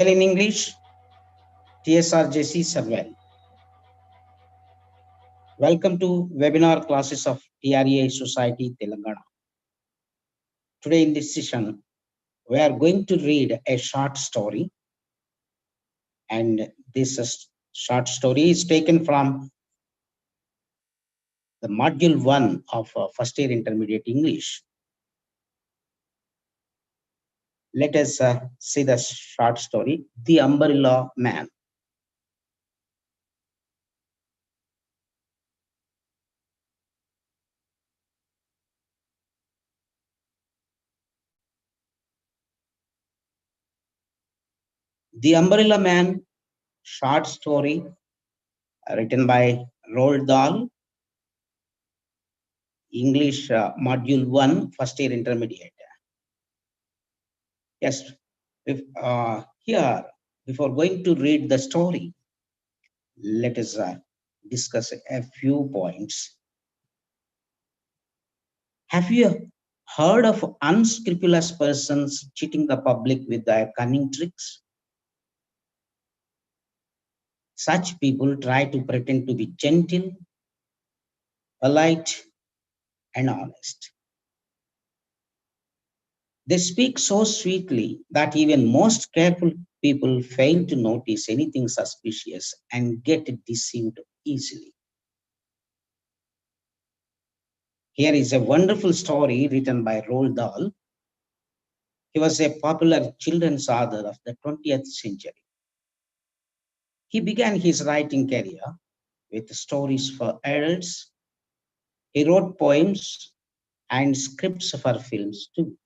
In English, TSRJC Sarvail. Welcome to webinar classes of TREA Society Telangana. Today in this session, we are going to read a short story, and this short story is taken from the module 1 of first year intermediate English. Let us see the short story, The Umbrella Man. The Umbrella Man, short story written by Roald Dahl, English module 1, first year intermediate. Yes, here, before going to read the story, let us discuss a few points. Have you heard of unscrupulous persons cheating the public with their cunning tricks? Such people try to pretend to be gentle, polite, and honest. They speak so sweetly that even most careful people fail to notice anything suspicious and get deceived easily. Here is a wonderful story written by Roald Dahl. He was a popular children's author of the 20th century. He began his writing career with stories for adults. He wrote poems and scripts for films too.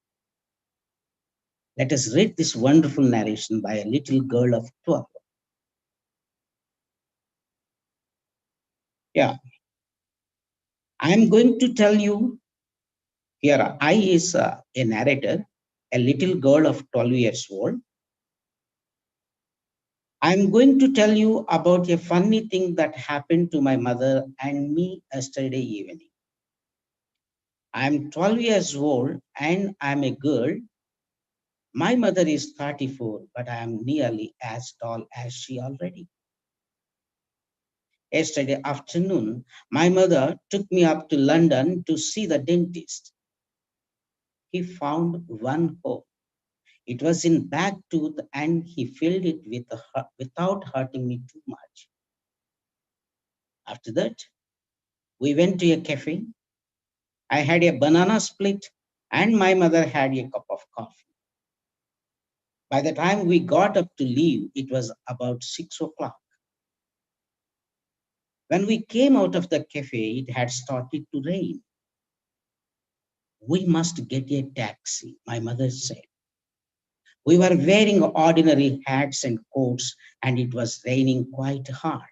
Let us read this wonderful narration by a little girl of 12. Yeah, I am going to tell you here. I is a narrator, a little girl of 12 years old. I'm going to tell you about a funny thing that happened to my mother and me yesterday evening. I'm 12 years old and I'm a girl. My mother is 34, but I am nearly as tall as she already. Yesterday afternoon, my mother took me up to London to see the dentist. He found one hole. It was in back tooth and he filled it without hurting me too much. After that, we went to a cafe. I had a banana split and my mother had a cup of coffee. By the time we got up to leave, it was about 6 o'clock. When we came out of the cafe, it had started to rain. We must get a taxi, my mother said. We were wearing ordinary hats and coats, and it was raining quite hard.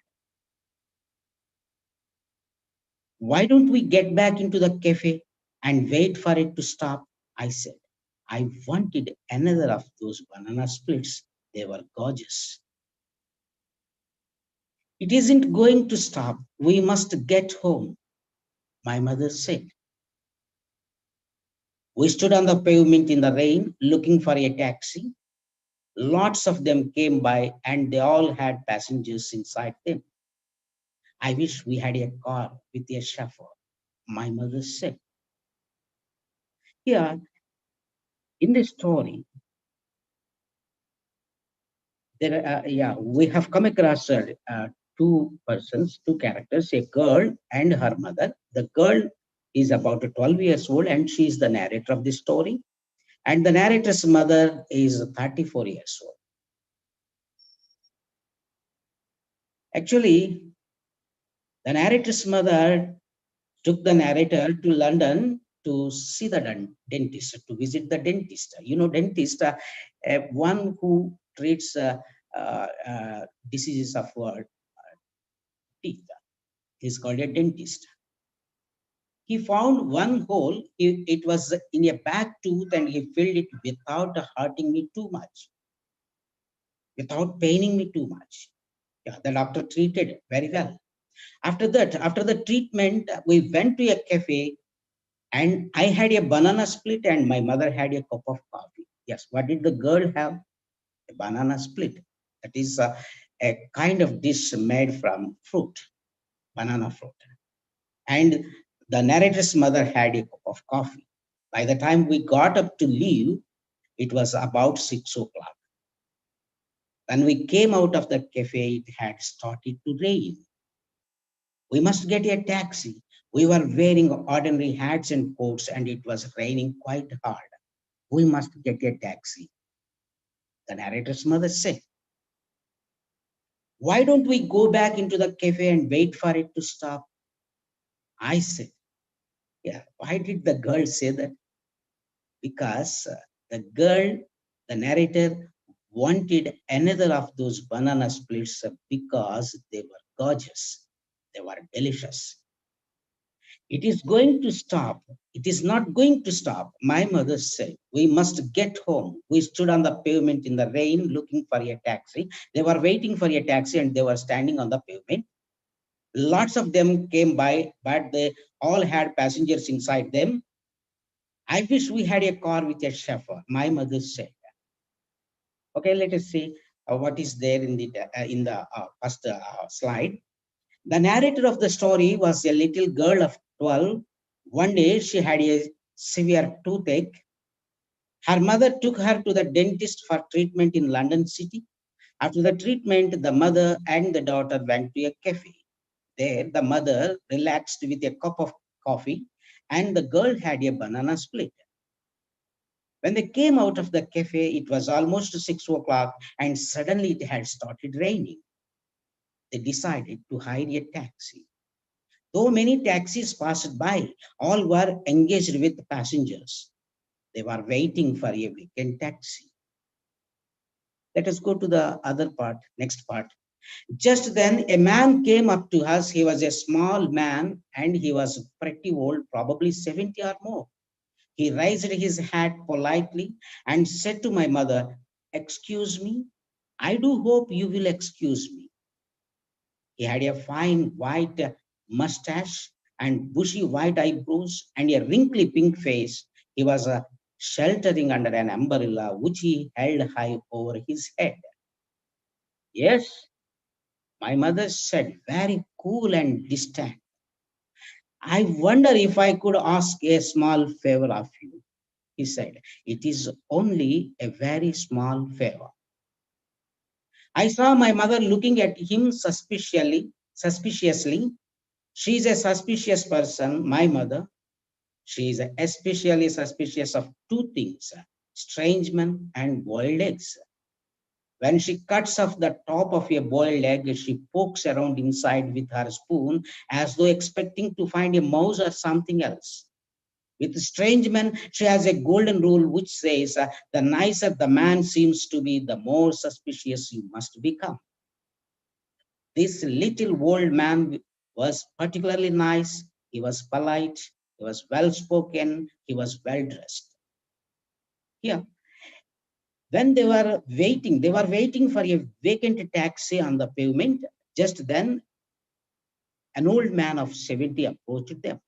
Why don't we get back into the cafe and wait for it to stop? I said. I wanted another of those banana splits. They were gorgeous. It isn't going to stop. We must get home, my mother said. We stood on the pavement in the rain looking for a taxi. Lots of them came by and they all had passengers inside them. I wish we had a car with a chauffeur, my mother said. Here in the story, we have come across two persons, two characters, a girl and her mother. The girl is about 12 years old and she is the narrator of the story. And the narrator's mother is 34 years old. Actually, the narrator's mother took the narrator to London to see the dentist, to visit the dentist. You know, dentist, one who treats diseases of teeth. He's called a dentist. He found one hole. It was in a back tooth and he filled it without hurting me too much, without paining me too much. Yeah, the doctor treated very well. After that, after the treatment, we went to a cafe and I had a banana split and my mother had a cup of coffee. Yes, what did the girl have? a banana split. That is a kind of dish made from fruit, banana fruit. And the narrator's mother had a cup of coffee. By the time we got up to leave, it was about 6 o'clock. When we came out of the cafe, it had started to rain. We must get a taxi. We were wearing ordinary hats and coats, and it was raining quite hard. We must get a taxi. The narrator's mother said, "Why don't we go back into the cafe and wait for it to stop?" I said, "Yeah." Why did the girl say that? Because the girl, the narrator, wanted another of those banana splits because they were gorgeous, they were delicious. "It is going to stop. It is not going to stop," my mother said. "We must get home." We stood on the pavement in the rain looking for a taxi. They were waiting for a taxi and they were standing on the pavement. Lots of them came by, but they all had passengers inside them. "I wish we had a car with a chauffeur," my mother said. Okay, let us see what is there in the first slide. The narrator of the story was a little girl of 12. One day she had a severe toothache. Her mother took her to the dentist for treatment in London City. After the treatment, the mother and the daughter went to a cafe. There, the mother relaxed with a cup of coffee, and the girl had a banana split. When they came out of the cafe, it was almost 6 o'clock, and suddenly it had started raining. They decided to hire a taxi. Though many taxis passed by, all were engaged with passengers. They were waiting for a weekend taxi. Let us go to the other part, next part. Just then, a man came up to us. He was a small man and he was pretty old, probably 70 or more. He raised his hat politely and said to my mother, "Excuse me, I do hope you will excuse me." He had a fine white mustache and bushy white eyebrows and a wrinkly pink face. He was sheltering under an umbrella which he held high over his head. "Yes," my mother said, very cool and distant. "I wonder if I could ask a small favor of you," he said. "It is only a very small favor." I saw my mother looking at him suspiciously. She is a suspicious person, my mother. She is especially suspicious of two things: strange men and boiled eggs. When she cuts off the top of a boiled egg, she pokes around inside with her spoon as though expecting to find a mouse or something else. With strange men, she has a golden rule which says, the nicer the man seems to be, the more suspicious you must become. This little old man was particularly nice. He was polite. He was well spoken. He was well dressed. Here, when they were waiting for a vacant taxi on the pavement. Just then, an old man of 70 approached them.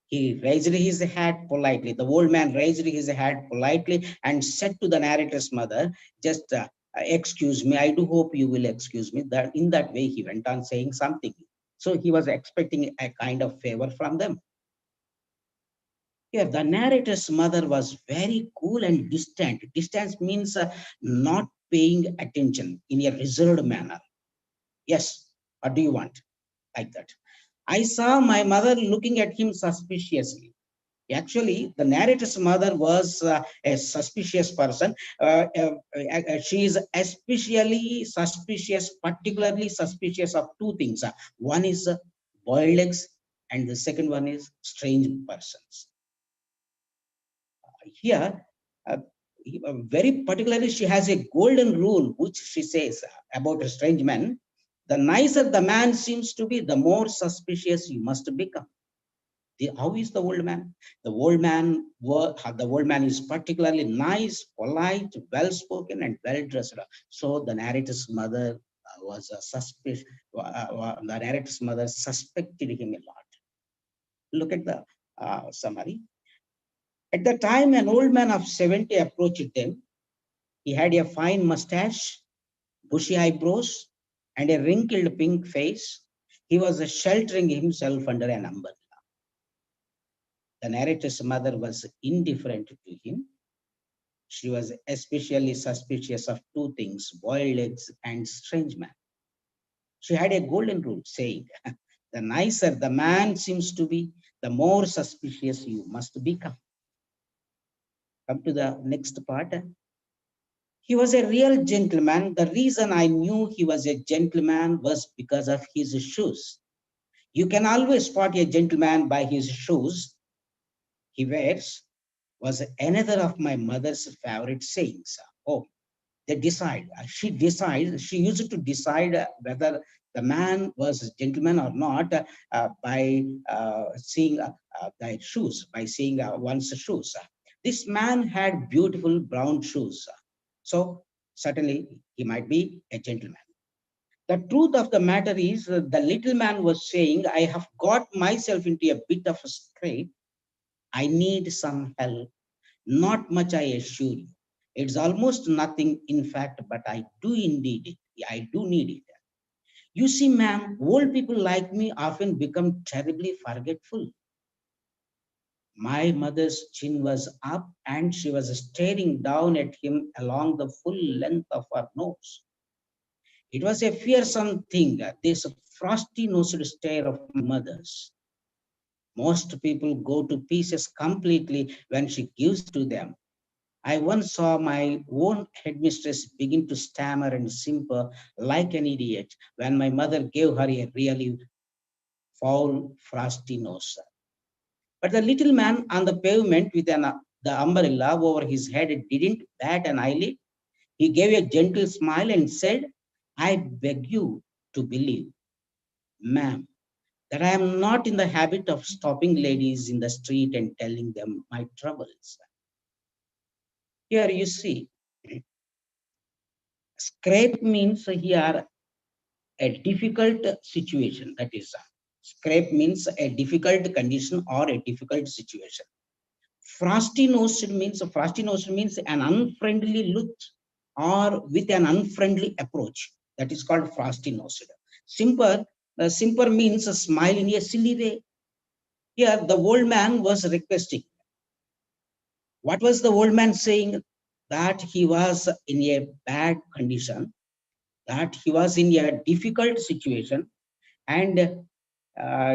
He raised his hat politely. The old man raised his hat politely and said to the narrator's mother, "Just excuse me. I do hope you will excuse me." That in that way, he went on saying something. So he was expecting a kind of favor from them. Here, the narrator's mother was very cool and distant. Distance means not paying attention in a reserved manner. "Yes, what do you want?" Like that. I saw my mother looking at him suspiciously. Actually, the narrator's mother was a suspicious person. She is especially suspicious, particularly suspicious of two things. One is boiled eggs, and the second one is strange persons. Here, uh, very particularly, she has a golden rule which she says about a strange man. The nicer the man seems to be, the more suspicious you must become. How is the old man? The old man is particularly nice, polite, well spoken, and well dressed. So the narrator's mother was a suspicious. The narrator's mother suspected him a lot. Look at the summary. At the time, an old man of 70 approached them. He had a fine mustache, bushy eyebrows, and a wrinkled pink face. He was sheltering himself under an umbrella. The narrator's mother was indifferent to him. She was especially suspicious of two things: boiled eggs and strange men. She had a golden rule saying, the nicer the man seems to be, the more suspicious you must become. Come to the next part. He was a real gentleman. The reason I knew he was a gentleman was because of his shoes. You can always spot a gentleman by his shoes he wears, was another of my mother's favorite sayings. Oh, they decide. She decides. She used to decide whether the man was a gentleman or not by seeing their shoes, by seeing one's shoes. This man had beautiful brown shoes, so certainly he might be a gentleman. The truth of the matter is, the little man was saying, I have got myself into a bit of a scrape. I need some help. Not much, I assure you. It's almost nothing, in fact, but I do indeed it. I do need it. You see, ma'am, old people like me often become terribly forgetful. My mother's chin was up and she was staring down at him along the full length of her nose. It was a fearsome thing, this frosty nosed stare of my mother's. Most people go to pieces completely when she gives it to them. I once saw my own headmistress begin to stammer and simper like an idiot when my mother gave her a really foul, frosty nose. But the little man on the pavement with the umbrella over his head didn't bat an eyelid. He gave a gentle smile and said, I beg you to believe, ma'am, that I am not in the habit of stopping ladies in the street and telling them my troubles. Here you see, scrape means here a difficult situation. That is, scrape means a difficult condition or a difficult situation. Frosty nosed means an unfriendly look or with an unfriendly approach. That is called frosty nosed. Simper means a smile in a silly way. Here, the old man was requesting. What was the old man saying? That he was in a bad condition, that he was in a difficult situation, and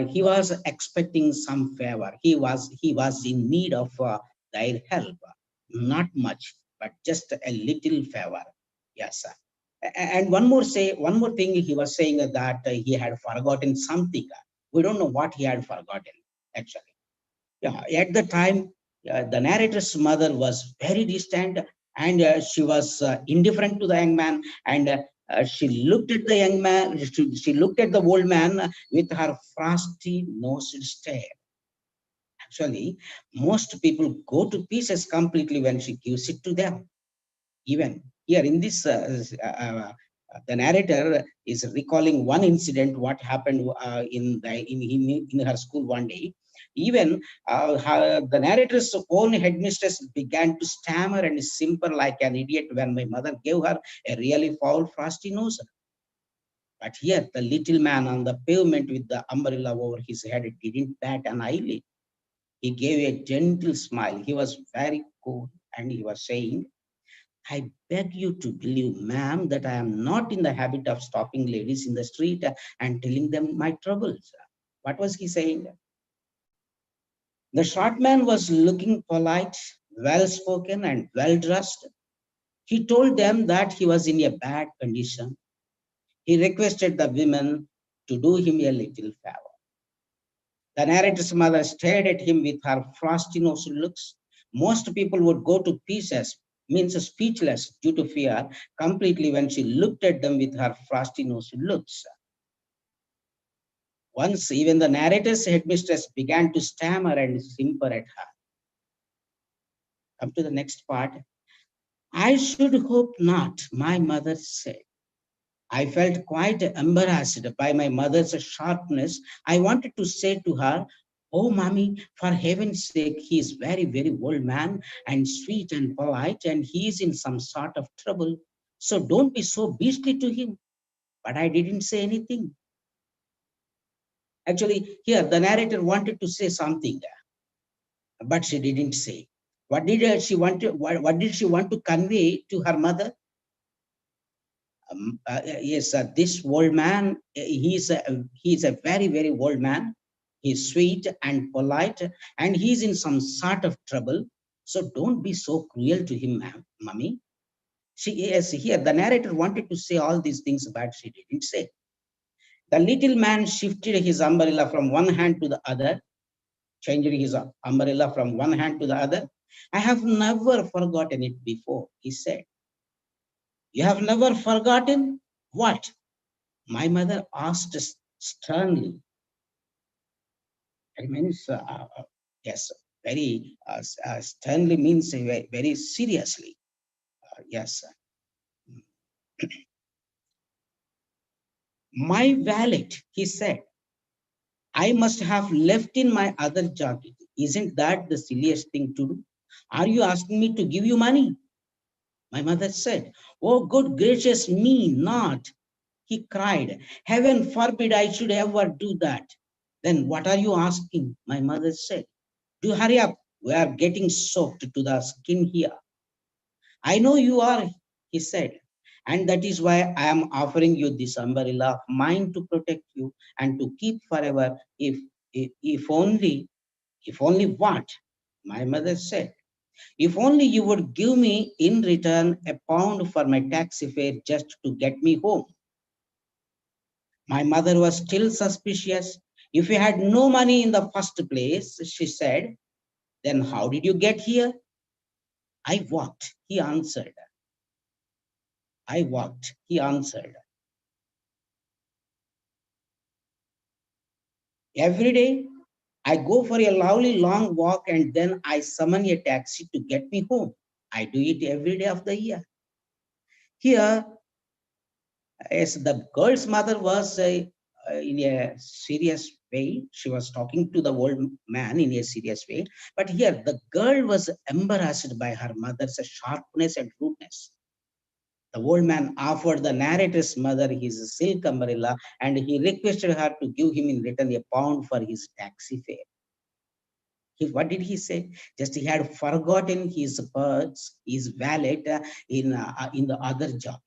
he was expecting some favor. He was in need of their help, not much, but just a little favor. Yes, sir. And one more thing he was saying that he had forgotten something. We don't know what he had forgotten actually. Yeah, at the time, the narrator's mother was very distant and she was indifferent to the young man. And she looked at the young man, she looked at the old man with her frosty nosed stare. Actually, most people go to pieces completely when she gives it to them. Even here in this, the narrator is recalling one incident what happened in her school one day. Even the narrator's own headmistress began to stammer and simper like an idiot when my mother gave her a really foul frosty nose. But here the little man on the pavement with the umbrella over his head didn't bat an eyelid. He gave a gentle smile. He was very cool and he was saying, I beg you to believe, ma'am, that I am not in the habit of stopping ladies in the street and telling them my troubles. What was he saying? The short man was looking polite, well spoken, and well dressed. He told them that he was in a bad condition. He requested the women to do him a little favor. The narrator's mother stared at him with her frosty nosed looks. Most people would go to pieces, means speechless due to fear, completely when she looked at them with her frosty nosed looks. Once even the narrator's headmistress began to stammer and simper at her. Come to the next part. I should hope not, my mother said. I felt quite embarrassed by my mother's sharpness. I wanted to say to her, Oh, mommy, for heaven's sake, he is very, very old man and sweet and polite, and he is in some sort of trouble. So don't be so beastly to him. But I didn't say anything. Actually, here the narrator wanted to say something, but she didn't say. What did she want to? What did she want to convey to her mother? Yes, this old man. He's a very very old man. He's sweet and polite, and he's in some sort of trouble. So don't be so cruel to him, ma'am, mummy. She is here. The narrator wanted to say all these things, but she didn't say. The little man shifted his umbrella from one hand to the other, changing his umbrella from one hand to the other. I have never forgotten it before, he said. You have never forgotten? What? My mother asked sternly. It means, yes, very sternly means very, very seriously. Yes. My wallet, he said, I must have left in my other jacket. Isn't that the silliest thing to do? Are you asking me to give you money? My mother said, oh, good gracious me, not. He cried, heaven forbid I should ever do that. Then what are you asking? My mother said, do hurry up. We are getting soaked to the skin here. I know you are, he said. And that is why I am offering you this umbrella of mine to protect you and to keep forever. If only what? My mother said. If only you would give me in return a pound for my taxi fare just to get me home. My mother was still suspicious. If you had no money in the first place, she said, then how did you get here? I walked, he answered. I walked, he answered. Every day, I go for a lovely long walk and then I summon a taxi to get me home. I do it every day of the year. Here, as the girl's mother was in a serious way, she was talking to the old man in a serious way. But here, the girl was embarrassed by her mother's sharpness and rudeness. The old man offered the narrator's mother his silk umbrella and he requested her to give him in return a pound for his taxi fare. What did he say? Just he had forgotten his purse, his wallet in the other job.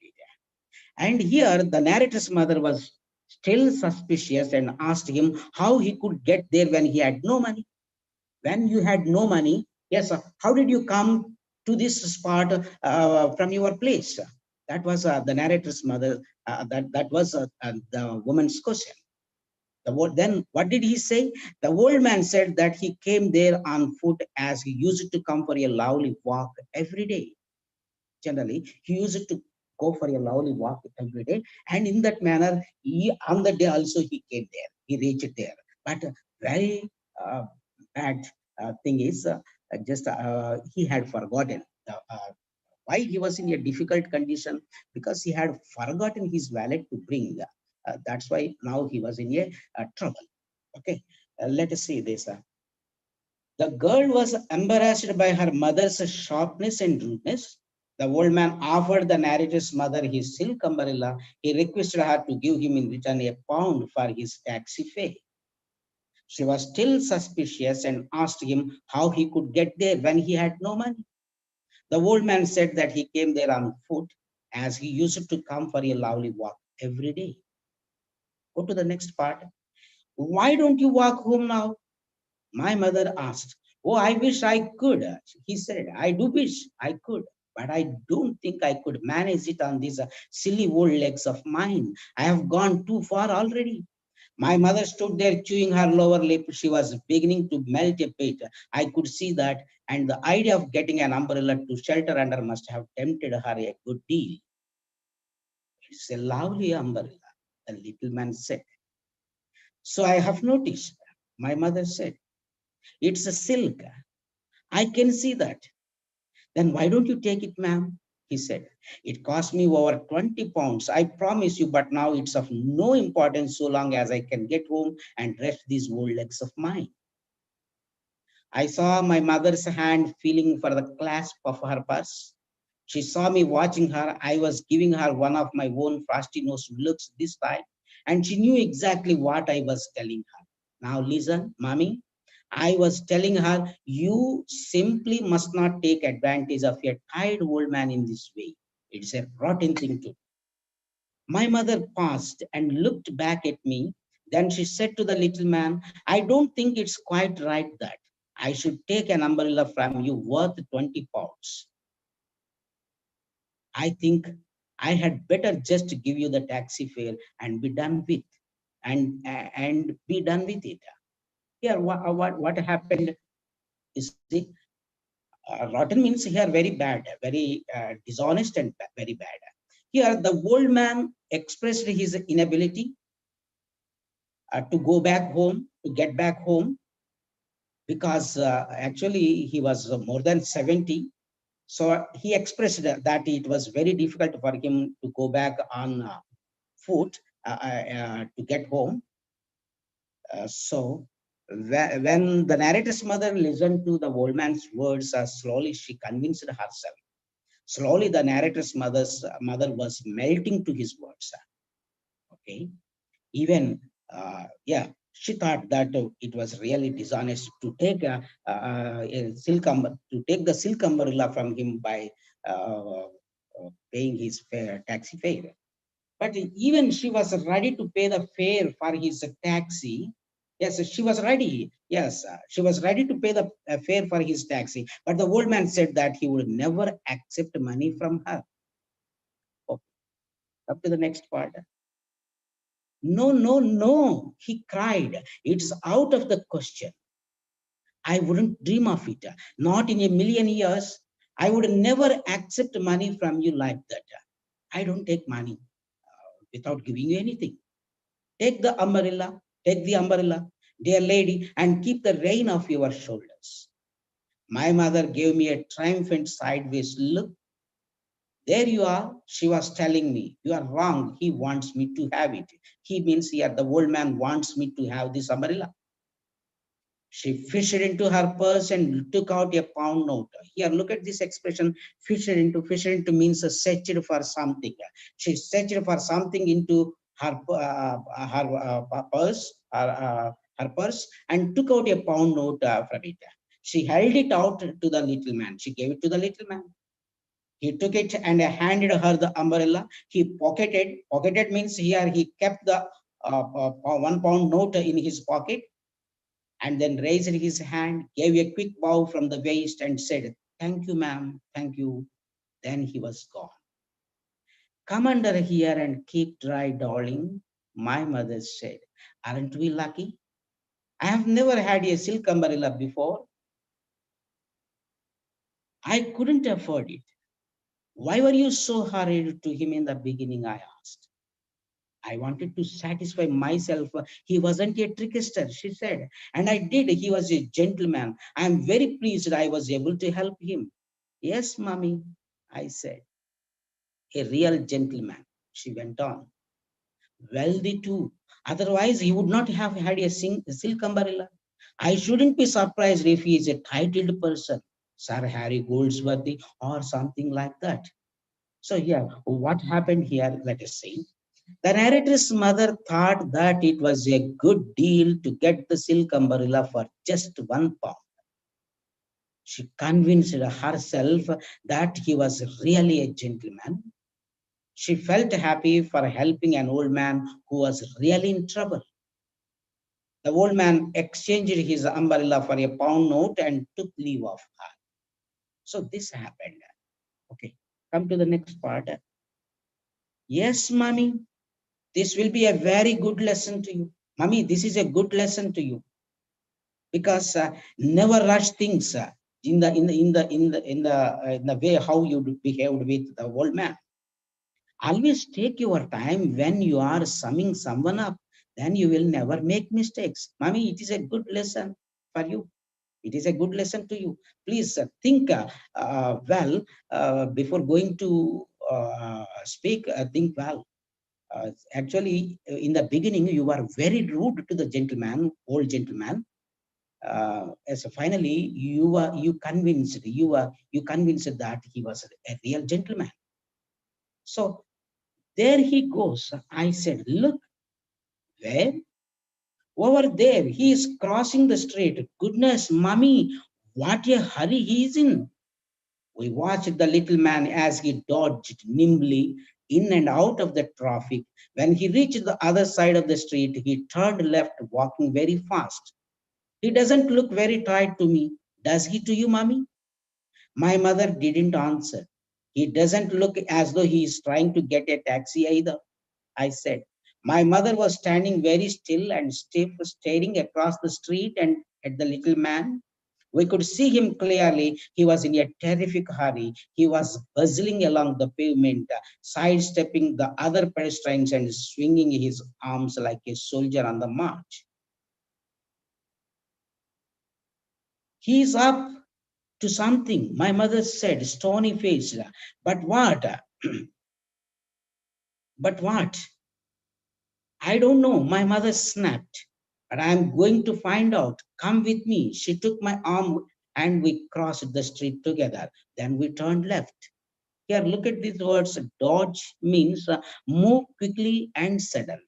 And here the narrator's mother was still suspicious and asked him how he could get there when he had no money. When you had no money, yes, how did you come to this spot from your place? That was the narrator's mother. That was the woman's question. Then what did he say? The old man said that he came there on foot as he used to come for a lovely walk every day. Generally, he used to go for a lovely walk every day, and in that manner, on the day also he came there. He reached there. But very bad thing is, just he had forgotten why he was in a difficult condition because he had forgotten his wallet to bring. That's why now he was in a trouble. Okay, let us see this. The girl was embarrassed by her mother's sharpness and rudeness. The old man offered the narrator's mother his silk umbrella. He requested her to give him in return a pound for his taxi fare. She was still suspicious and asked him how he could get there when he had no money. The old man said that he came there on foot as he used to come for a lovely walk every day. Go to the next part. Why don't you walk home now? My mother asked. Oh, I wish I could. He said, I do wish I could, but I don't think I could manage it on these silly old legs of mine. I have gone too far already. My mother stood there chewing her lower lip. She was beginning to melt a bit. I could see that, and the idea of getting an umbrella to shelter under must have tempted her a good deal. It's a lovely umbrella, the little man said. So I have noticed, my mother said. It's a silk. I can see that. Then why don't you take it, ma'am? He said. It cost me over 20 pounds. I promise you, but now it's of no importance so long as I can get home and rest these old legs of mine. I saw my mother's hand feeling for the clasp of her purse. She saw me watching her. I was giving her one of my own frosty nosed looks this time, and she knew exactly what I was telling her. Now, listen, mommy. I was telling her, you simply must not take advantage of a tired old man in this way. It's a rotten thing to. My mother paused and looked back at me. Then she said to the little man, I don't think it's quite right that I should take an umbrella from you worth 20 pounds. I think I had better just give you the taxi fare and be done with and be done with it. Here, what happened? You see, rotten means here very bad, very dishonest and very bad. Here, the old man expressed his inability to go back home, to get back home, because actually he was more than 70. So he expressed that it was very difficult for him to go back on foot to get home. So when the narrator's mother listened to the old man's words, slowly she convinced herself. Slowly, the narrator's mother was melting to his words. Okay, even yeah, she thought that it was really dishonest to take a to take the silk umbrella from him by paying his fare, taxi fare. But even she was ready to pay the fare for his taxi. Yes, she was ready. Yes, she was ready to pay the fare for his taxi. But the old man said that he would never accept money from her. Okay, up to the next part. No, no, no, he cried. It's out of the question. I wouldn't dream of it. Not in a million years. I would never accept money from you like that. I don't take money without giving you anything. Take the umbrella, take the umbrella, dear lady, and keep the rain off your shoulders. My mother gave me a triumphant sideways look. There you are, she was telling me. You are wrong. He wants me to have it. He means here the old man wants me to have this umbrella. She fished into her purse and took out a pound note. Here, look at this expression, fished into means searched for something. She searched for something into her purse, her purse, and took out a pound note from it. She held it out to the little man. She gave it to the little man. He took it and handed her the umbrella. He pocketed means here he kept the 1 pound note in his pocket and then raised his hand, gave a quick bow from the waist, and said, Thank you, ma'am, thank you. Then he was gone. Come under here and keep dry, darling, my mother said. Aren't we lucky? I have never had a silk umbrella before. I couldn't afford it. Why were you so hurried to him in the beginning? I asked. I wanted to satisfy myself. He wasn't a trickster, she said. And I did. He was a gentleman. I am very pleased I was able to help him. Yes, mommy, I said. A real gentleman, she went on. Wealthy too. Otherwise, he would not have had a silk umbrella. I shouldn't be surprised if he is a titled person, Sir Harry Goldsworthy or something like that. So, yeah, what happened here? Let us see. The narrator's mother thought that it was a good deal to get the silk umbrella for just 1 pound. She convinced herself that he was really a gentleman. She felt happy for helping an old man who was really in trouble. The old man exchanged his umbrella for a pound note and took leave of her. So this happened. Okay, come to the next part. Yes, mommy, this will be a very good lesson to you. Mommy, this is a good lesson to you because never rush things in the way how you behaved with the old man. Always take your time when you are summing someone up. Then you will never make mistakes. Mommy, it is a good lesson for you. It is a good lesson to you. Please think well before going to speak. Think well. Actually, in the beginning, you were very rude to the gentleman, old gentleman. as finally you convinced that he was a real gentleman. So there he goes. I said, look, where? Over there. He is crossing the street. Goodness, mummy, what a hurry he is in. We watched the little man as he dodged nimbly in and out of the traffic. When he reached the other side of the street, he turned left, walking very fast. He doesn't look very tired to me. Does he to you, mummy? My mother didn't answer. He doesn't look as though he is trying to get a taxi either, I said. My mother was standing very still and stiff, staring across the street and at the little man. We could see him clearly. He was in a terrific hurry. He was bustling along the pavement, sidestepping the other pedestrians and swinging his arms like a soldier on the march. He's up to something, my mother said, stony faced. But what? But what? I don't know, my mother snapped. But I'm going to find out. Come with me. She took my arm and we crossed the street together. Then we turned left. Here, look at these words. Dodge means move quickly and suddenly.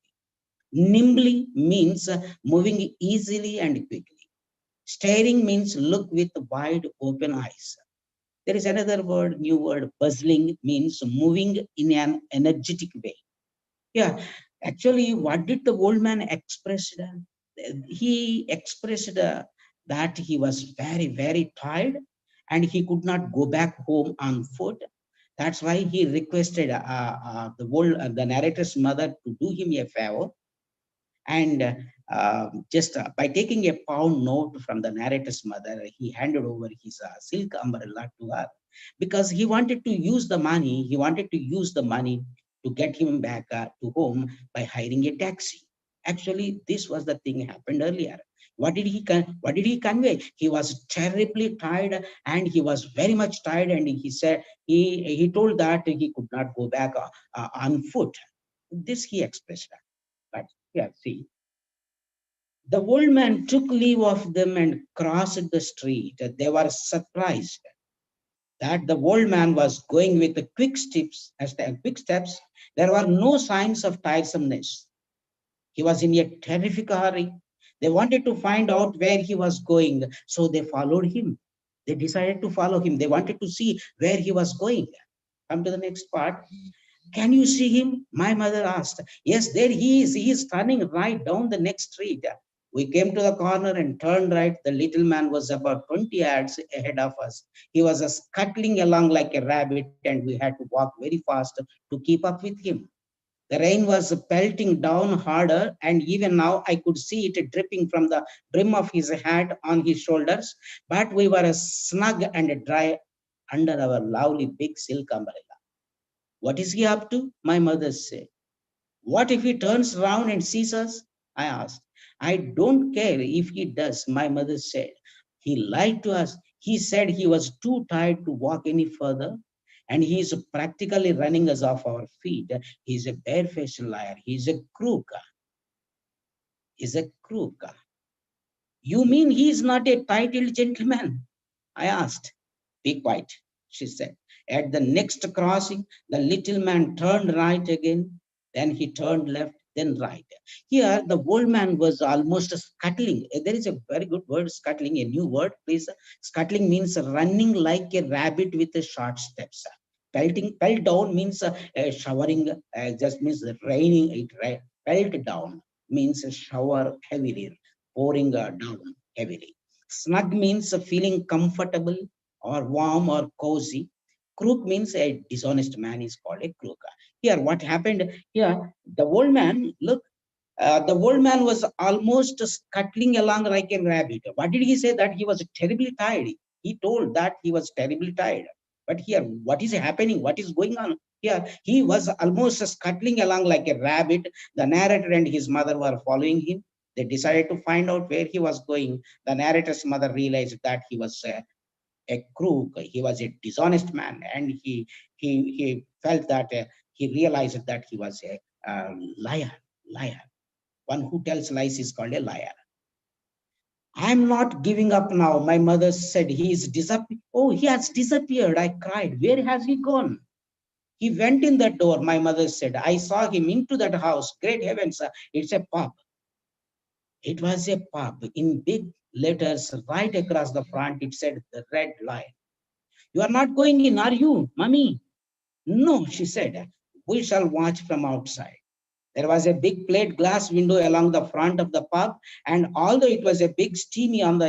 Nimbly means moving easily and quickly. Staring means look with wide open eyes. There is another word, new word, puzzling means moving in an energetic way. Yeah, actually, what did the old man express? He expressed that he was very, very tired and he could not go back home on foot. That's why he requested the narrator's mother to do him a favor and just by taking a pound note from the narrator's mother, he handed over his silk umbrella to her because he wanted to use the money. He wanted to use the money to get him back to home by hiring a taxi. Actually, this was the thing happened earlier. What did he convey? He was terribly tired, and he was very much tired. And he said he told that he could not go back on foot. This he expressed. But yeah, see, the old man took leave of them and crossed the street. They were surprised that the old man was going with the quick steps. As the quick steps, there were no signs of tiresomeness. He was in a terrific hurry. They wanted to find out where he was going, so they followed him. They decided to follow him. They wanted to see where he was going. Come to the next part. Can you see him? My mother asked. Yes, there he is. He is turning right down the next street. We came to the corner and turned right. The little man was about 20 yards ahead of us. He was scuttling along like a rabbit, and we had to walk very fast to keep up with him. The rain was pelting down harder, and even now I could see it dripping from the brim of his hat on his shoulders. But we were snug and dry under our lovely big silk umbrella. What is he up to? My mother said. What if he turns round and sees us? I asked. I don't care if he does, my mother said. He lied to us. He said he was too tired to walk any further, and he is practically running us off our feet. He's a barefaced liar. He's a crook. He's a crook. You mean he's not a titled gentleman? I asked. Be quiet, she said. At the next crossing, the little man turned right again. Then he turned left, then right. Here, the old man was almost scuttling. There is a very good word, scuttling, a new word, please. Scuttling means running like a rabbit with a short steps. Pelt down means showering, just means raining. Pelt down means shower heavily, pouring down heavily. Snug means feeling comfortable or warm or cozy. Crook means a dishonest man is called a crook. Here, what happened here? The old man, look, the old man was almost scuttling along like a rabbit. What did he say? That he was terribly tired. He told that he was terribly tired. But here, what is happening? What is going on? Here, he was almost scuttling along like a rabbit. The narrator and his mother were following him. They decided to find out where he was going. The narrator's mother realized that he was a crook. He was a dishonest man, and he felt that he realized that he was a liar. Liar. One who tells lies is called a liar. I'm not giving up now. My mother said, he is disappeared. Oh, he has disappeared. I cried. Where has he gone? He went in that door, my mother said. I saw him into that house. Great heavens, it's a pub. It was a pub. In big letters right across the front, it said the Red Lion. You are not going in, are you, Mummy? No, she said. We shall watch from outside. There was a big plate glass window along the front of the pub, and although it was a big steamy on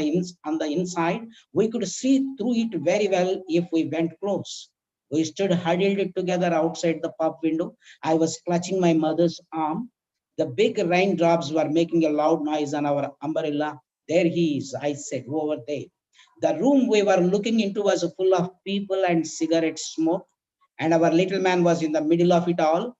on the inside, we could see through it very well if we went close. We stood huddled together outside the pub window. I was clutching my mother's arm. The big raindrops were making a loud noise on our umbrella. There he is, I said, over there. The room we were looking into was full of people and cigarette smoke, and our little man was in the middle of it all.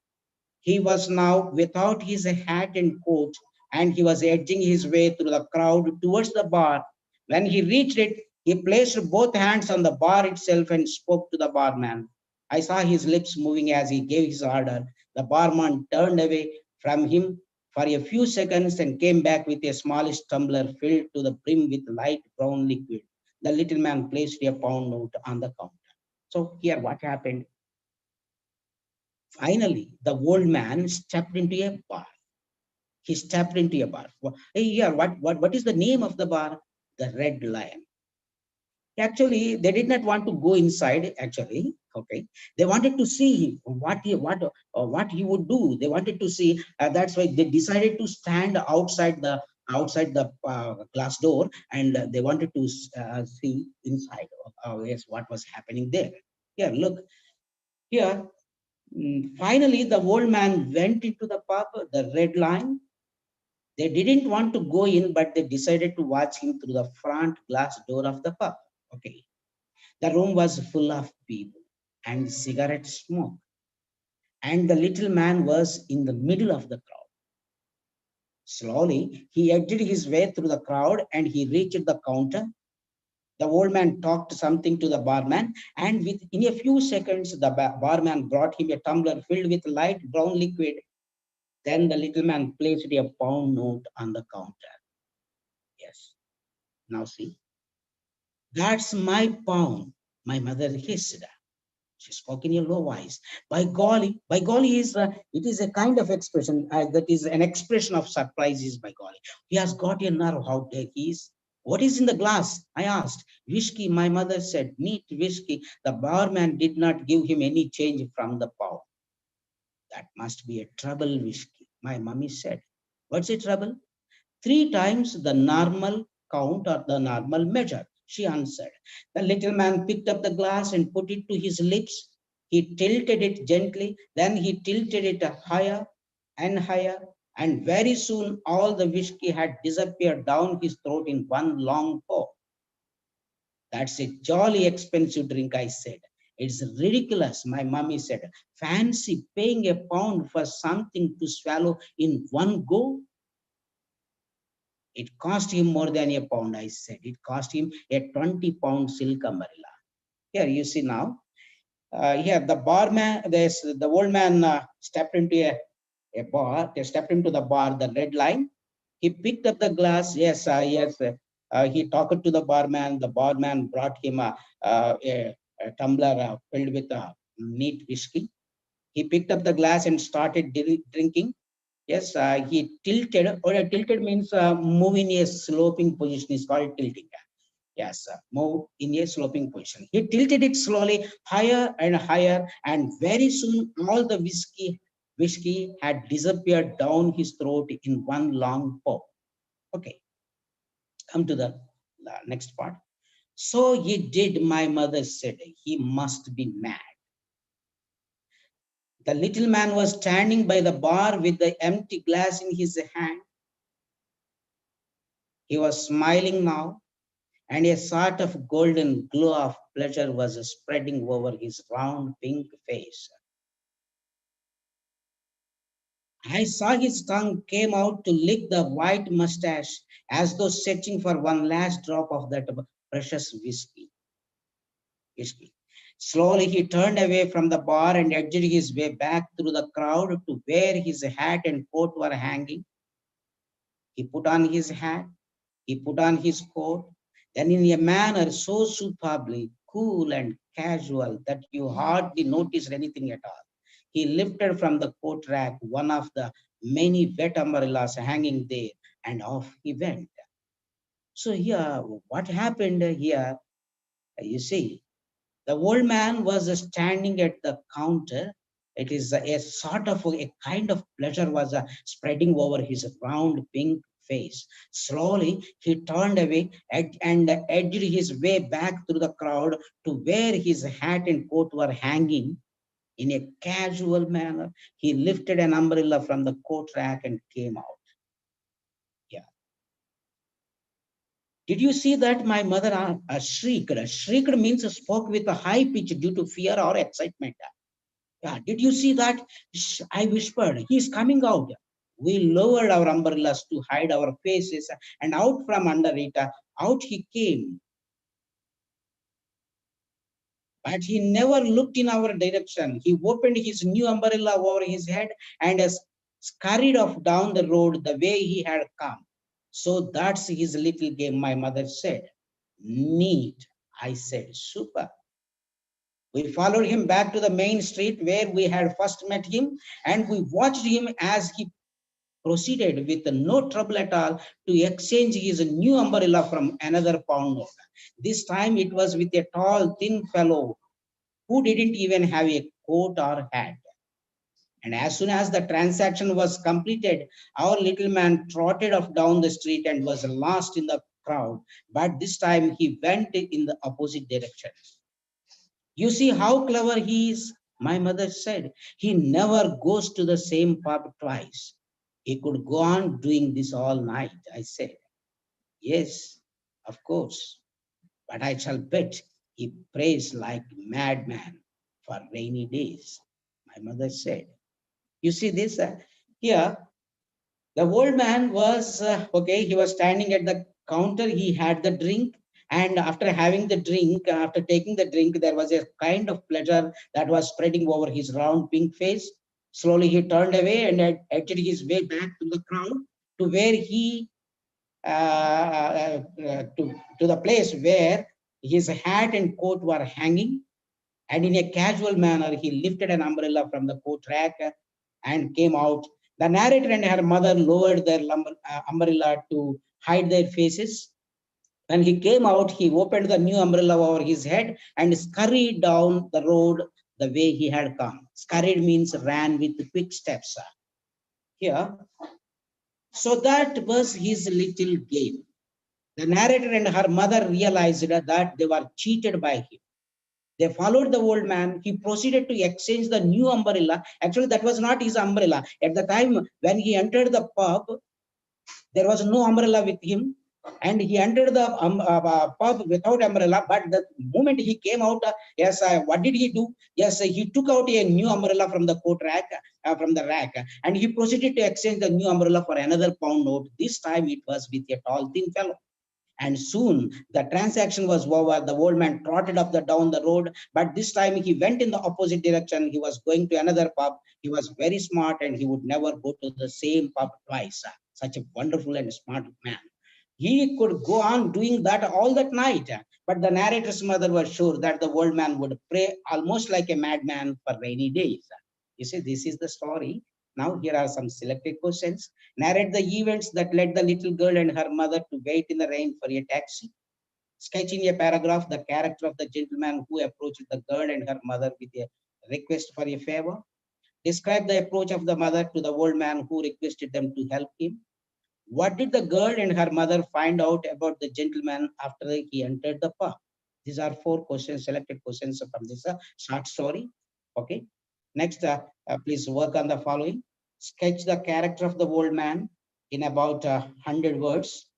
He was now without his hat and coat, and he was edging his way through the crowd towards the bar. When he reached it, he placed both hands on the bar itself and spoke to the barman. I saw his lips moving as he gave his order. The barman turned away from him for a few seconds and came back with a smallish tumbler filled to the brim with light brown liquid. The little man placed a pound note on the counter. So here what happened? Finally, the old man stepped into a bar. He stepped into a bar. Hey, yeah, what is the name of the bar? The Red Lion. Actually, they did not want to go inside. Actually, okay, they wanted to see what he would do. They wanted to see. That's why they decided to stand outside the glass door, and they wanted to see inside. Yes, what was happening there? Here, look here. Finally, the old man went into the pub, the Red Lion. They didn't want to go in, but they decided to watch him through the front glass door of the pub. Okay. The room was full of people and cigarette smoke, and the little man was in the middle of the crowd. Slowly, he edged his way through the crowd and he reached the counter. The old man talked something to the barman, and in a few seconds, the barman brought him a tumbler filled with light brown liquid. Then the little man placed a pound note on the counter. Yes. Now see, that's my pound, my mother hissed. She spoke in a low voice. By golly is it is a kind of expression that is an expression of surprise. Is by golly, he has got a nerve. How dare he is? What is in the glass? I asked. Whiskey, my mother said. Neat whiskey. The barman did not give him any change from the pound. That must be a trouble whiskey, my mummy said. What's a trouble? Three times the normal count or the normal measure, she answered. The little man picked up the glass and put it to his lips. He tilted it gently, then he tilted it higher and higher, and very soon all the whiskey had disappeared down his throat in one long pour. That's a jolly expensive drink, I said. It's ridiculous, my mummy said. Fancy paying a pound for something to swallow in one go. It cost him more than a pound, I said. It cost him a 20-pound silk umbrella. Here you see now. Here the barman, the old man stepped into a bar. They stepped into the bar, the Red Line. He picked up the glass. Yes, yes. He talked to the barman. The barman brought him a tumbler filled with neat whiskey. He picked up the glass and started drinking. Yes, he tilted, or tilted means move in a sloping position is called tilting. Yes, move in a sloping position. He tilted it slowly higher and higher, and very soon all the whiskey had disappeared down his throat in one long pour. Okay, come to the next part. So he did, my mother said. He must be mad. The little man was standing by the bar with the empty glass in his hand. He was smiling now, and a sort of golden glow of pleasure was spreading over his round pink face. I saw his tongue came out to lick the white mustache as though searching for one last drop of that precious whiskey. Slowly he turned away from the bar and edged his way back through the crowd to where his hat and coat were hanging. He put on his hat He put on his coat, then in a manner so superbly cool and casual that you hardly noticed anything at all. He lifted from the coat rack one of the many wet umbrellas hanging there, and off he went. So here, what happened here? You see, the old man was standing at the counter. It is a sort of a kind of pleasure was spreading over his round pink face. Slowly, he turned away and edged his way back through the crowd to where his hat and coat were hanging. In a casual manner, he lifted an umbrella from the coat rack and came out. Yeah. Did you see that my mother shrieked? Shrieked means spoke with a high pitch due to fear or excitement. Yeah, did you see that? I whispered, he's coming out. We lowered our umbrellas to hide our faces, and out from under it, out he came. But he never looked in our direction. He opened his new umbrella over his head and scurried off down the road the way he had come. So that's his little game, my mother said. Neat, I said. Super. We followed him back to the main street where we had first met him, and we watched him as he proceeded with no trouble at all to exchange his new umbrella from another pound note. This time it was with a tall, thin fellow who didn't even have a coat or hat. And as soon as the transaction was completed, our little man trotted off down the street and was lost in the crowd. But this time he went in the opposite direction. You see how clever he is, my mother said. He never goes to the same pub twice. He could go on doing this all night, I said. Yes, of course, but I shall bet he prays like madman for rainy days, my mother said. You see this here, the old man was okay. He was standing at the counter. He had the drink, and after having the drink, after taking the drink, there was a kind of pleasure that was spreading over his round pink face. Slowly, he turned away and edged his way back to the crowd to where he to the place where his hat and coat were hanging. And in a casual manner, he lifted an umbrella from the coat rack and came out. The narrator and her mother lowered their umbrella to hide their faces. When he came out, he opened the new umbrella over his head and scurried down the road the way he had come. Scurried means ran with quick steps. Here, so that was his little game. The narrator and her mother realized that they were cheated by him. They followed the old man. He proceeded to exchange the new umbrella. Actually, that was not his umbrella. At the time when he entered the pub, there was no umbrella with him. And he entered the pub without umbrella. But the moment he came out, yes, what did he do? Yes, he took out a new umbrella from the coat rack, from the rack, and he proceeded to exchange the new umbrella for another pound note. This time it was with a tall, thin fellow. And soon the transaction was over. The old man trotted up the down the road, but this time he went in the opposite direction. He was going to another pub. He was very smart, and he would never go to the same pub twice. Such a wonderful and smart man. He could go on doing that all that night. But the narrator's mother was sure that the old man would pray almost like a madman for rainy days. You see, this is the story. Now, here are some selected questions. Narrate the events that led the little girl and her mother to wait in the rain for a taxi. Sketch in a paragraph the character of the gentleman who approached the girl and her mother with a request for a favor. Describe the approach of the mother to the old man who requested them to help him. What did the girl and her mother find out about the gentleman after he entered the pub? These are four questions, selected questions from this short story. Okay. Next, please work on the following. Sketch the character of the old man in about 100 words.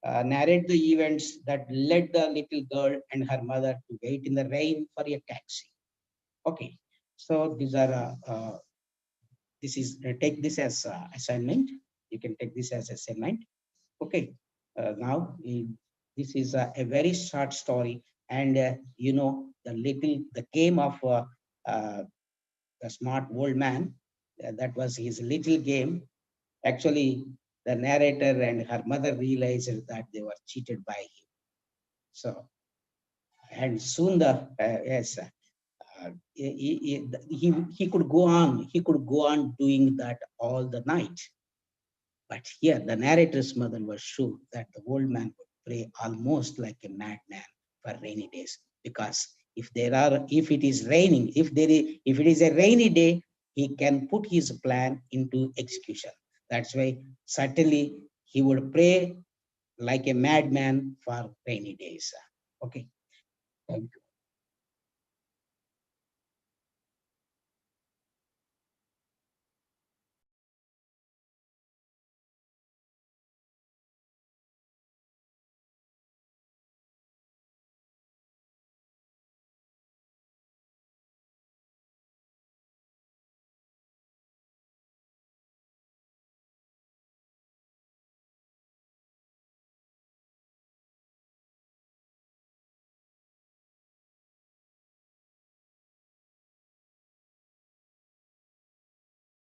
Narrate the events that led the little girl and her mother to wait in the rain for a taxi. Okay. So these are this is take this as assignment. You can take this as assignment. Okay, now this is a very short story, and you know the game of uh, the smart old man. That was his little game. Actually, the narrator and her mother realized that they were cheated by him. So, and soon yes, he could go on. He could go on doing that all the night. But here, the narrator's mother was sure that the old man would pray almost like a madman for rainy days. Because if it is raining, if it is a rainy day, he can put his plan into execution. That's why certainly he would pray like a madman for rainy days. Okay, thank you.